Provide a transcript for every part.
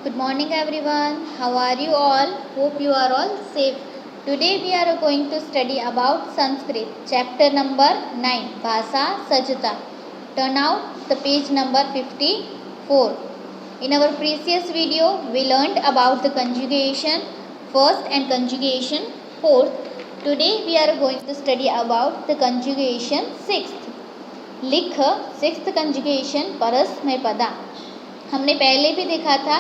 Good morning everyone. How are you all? Hope you are all safe. Today we are going to study about Sanskrit. Chapter number 9. Bhasa Sajata. Turn out the page number 54. In our previous video we learned about the conjugation first and conjugation fourth. Today we are going to study about the conjugation sixth. लिख sixth conjugation परस्मैपदा. हमने पहले भी देखा था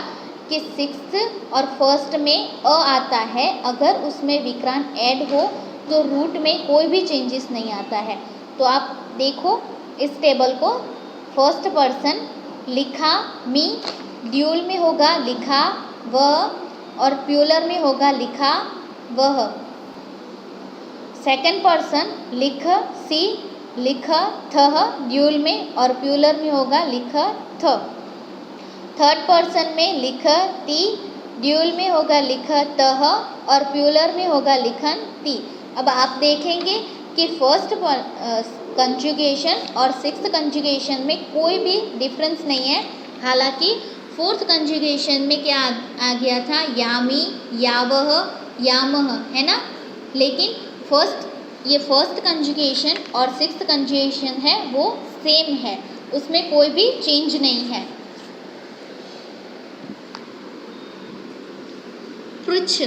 कि sixth और first में अ आता है. अगर उसमें विकरान ऐड हो तो रूट में कोई भी चेंजेस नहीं आता है. तो आप देखो इस टेबल को. फर्स्ट पर्सन लिखा मी, ड्यूल में होगा लिखा वह और प्यूलर में होगा लिखा वह. सेकंड पर्सन लिख सी, लिख थह, ड्यूल में और प्यूलर में होगा लिख थ. थर्ड पर्सन में लिख ती, ड्यूल में होगा लिख तह और प्यूलर में होगा लिखन ती. अब आप देखेंगे कि फर्स्ट कंजुगेशन और सिक्स्थ कंजुगेशन में कोई भी डिफरेंस नहीं है. हालांकि फोर्थ कंजुगेशन में क्या आ गया था, यामी, यावह, यामह, है ना. लेकिन ये फर्स्ट कंजुगेशन और सिक्स्थ कंजुगेशन है वो सेम है, उसमें कोई भी चेंज नहीं है. पृच्छ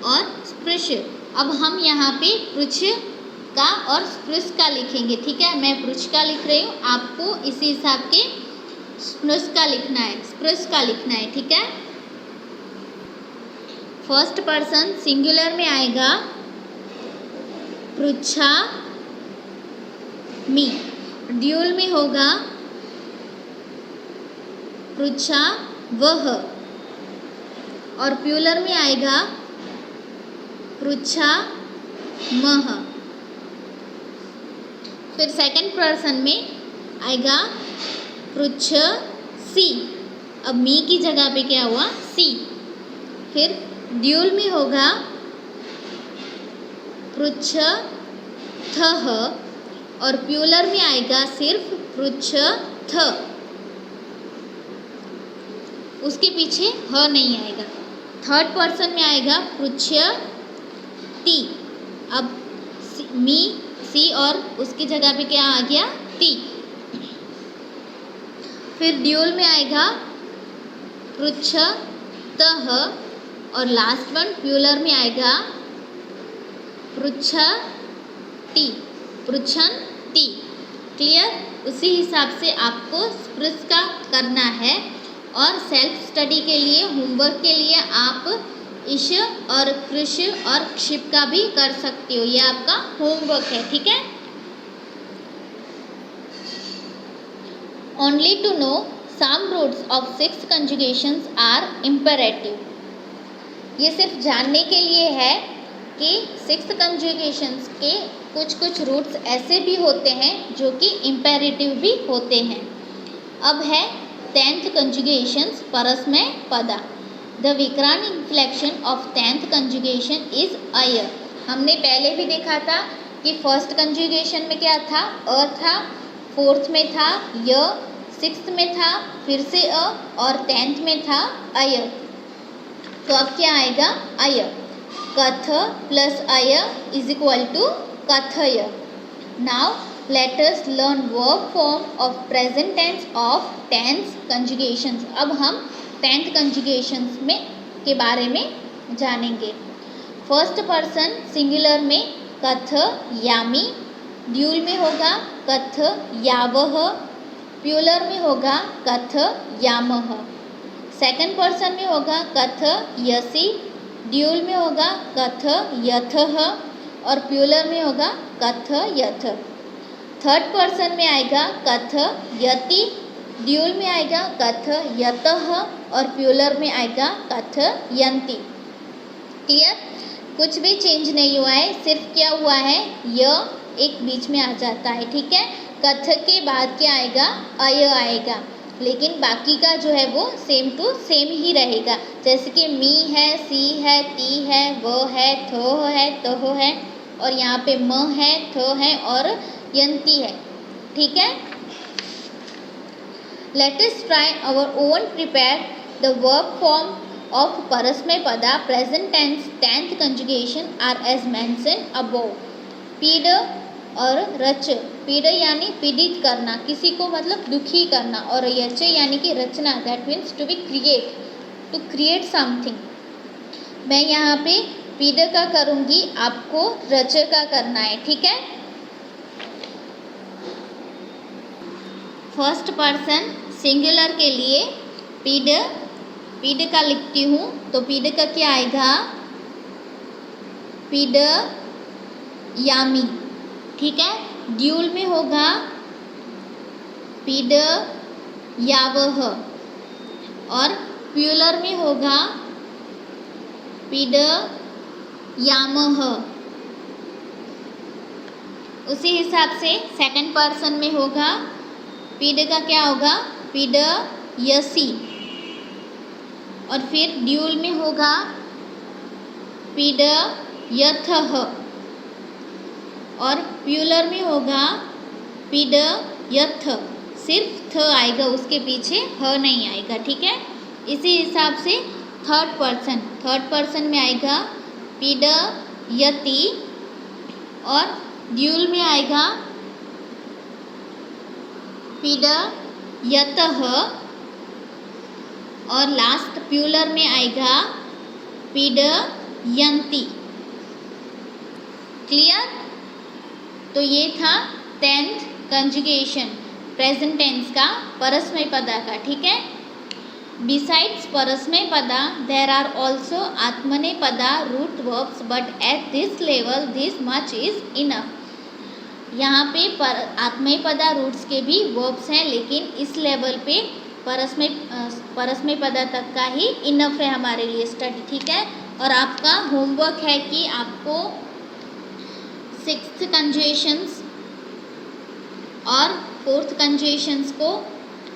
और स्पृश. अब हम यहाँ पे पृच्छ का और स्पृश का लिखेंगे. ठीक है, मैं पृच्छ का लिख रही हूँ, आपको इसी हिसाब के स्पृश का लिखना है, स्पृश का लिखना है. ठीक है. फर्स्ट पर्सन सिंगुलर में आएगा पृच्छा मी, ड्यूल में होगा पृच्छा वह और प्यूलर में आएगा पृच्छा मह. फिर सेकंड पर्सन में आएगा पृच्छ सी. अब मी की जगह पे क्या हुआ, सी. फिर ड्यूल में होगा पृच्छ थह और प्यूलर में आएगा सिर्फ पृच्छ थ, उसके पीछे ह नहीं आएगा. थर्ड पर्सन में आएगा पृच्छ ती. अब मी, सी और उसकी जगह पे क्या आ गया, ती. फिर ड्यूल में आएगा पृच्छ तह और लास्ट वन प्यूलर में आएगा पृच्छ टी, पृच्छन टी. क्लियर. उसी हिसाब से आपको स्पृश का करना है. और सेल्फ स्टडी के लिए, होमवर्क के लिए आप इश और कृष और क्षिप का भी कर सकते हो. ये आपका होमवर्क है. ठीक है. Only to know some roots of six conjugations are imperative. ये सिर्फ जानने के लिए है कि सिक्स कंजुगेशंस के कुछ रूट्स ऐसे भी होते हैं जो कि इम्पेरेटिव भी होते हैं. अब है tenth conjugations parasmaipada. The vikarana inflection of tenth conjugation is aya. हमने पहले भी देखा था कि फर्स्ट कंजुगेशन में क्या था, अ था, फोर्थ में था य, सिक्स्थ में था फिर से अ और टेंथ में था अय. तो अब क्या आएगा, अय. कथ प्लस अय इज इक्वल टू कथय. Now let us learn verb form of present tense of tenth conjugations. अब हम टेंथ conjugations में के बारे में जानेंगे. फर्स्ट पर्सन सिंगुलर में कथ यामी, ड्यूल में होगा कथ यावह, प्यूलर में होगा कथ यामह. सेकंड पर्सन में होगा कथ यसी, ड्यूल में होगा कथ यथह और प्यूलर में होगा कथ यथ. थर्ड पर्सन में आएगा कथ यति, ड्यूल में आएगा कथ यतः और प्यूलर में आएगा कथ यंती. क्लियर. कुछ भी चेंज नहीं हुआ है, सिर्फ क्या हुआ है, य एक बीच में आ जाता है. ठीक है. कथ के बाद क्या आएगा, अय आएगा. लेकिन बाकी का जो है वो सेम टू सेम ही रहेगा. जैसे कि मी है, सी है, ती है, व है, थो है, तह है और यहाँ पे म है, थ है और यंती है. ठीक है. Let us try our own prepared the verb form of parasmaipada present tense 10th conjugation are as mentioned above. पीड और रच, पीड़ यानी पीड़ित करना, किसी को मतलब दुखी करना, और यच यानी कि रचना, that means to be create, to create something. मैं यहाँ पे पीड़ का करूँगी, आपको रच का करना है, ठीक है। फर्स्ट पर्सन सिंगुलर के लिए पीड़, पीड़ का लिखती हूँ तो पीड़ का क्या आएगा, पीड़ यामी, ठीक है। ड्यूल में होगा पीड़ यावह, और प्यूलर में होगा पीड़ यामह। उसी हिसाब से सेकंड पर्सन में होगा पीड़ का क्या होगा, पीड़ यसी, और फिर ड्यूल में होगा पीड़ यथह, और प्यूलर में होगा पीड़ यथ, सिर्फ थ आएगा, उसके पीछे ह नहीं आएगा, ठीक है। इसी हिसाब से थर्ड पर्सन में आएगा पीड़ यति, और ड्यूल में आएगा पीड़ यतः, और लास्ट प्यूलर में आएगा पीड़ यंती। क्लियर? तो ये था 10th कंजुगेशन प्रेजेंट टेंस का परस्मैपदा का, ठीक है। Besides parasmaipada there are also atmanepada root verbs, but at this level this much is enough. यहाँ पे आत्मनेपदा रूट्स के भी वर्ब्स हैं, लेकिन इस लेवल पे परस्मैपदा तक का ही इनफ है हमारे लिए स्टडी, ठीक है। और आपका होमवर्क है कि आपको 6th कंजुगेशंस और 4th कंजुगेशंस को,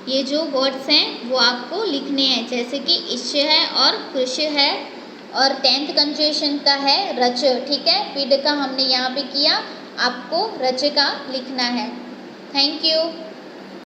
ये जो वर्ड्स हैं वो आपको लिखने हैं, जैसे कि इश्य है और कृष है, और 10th कंजुगेशन का है रच, ठीक है। पीड़ का हमने यहाँ पे किया, आपको रच का लिखना है। Thank you.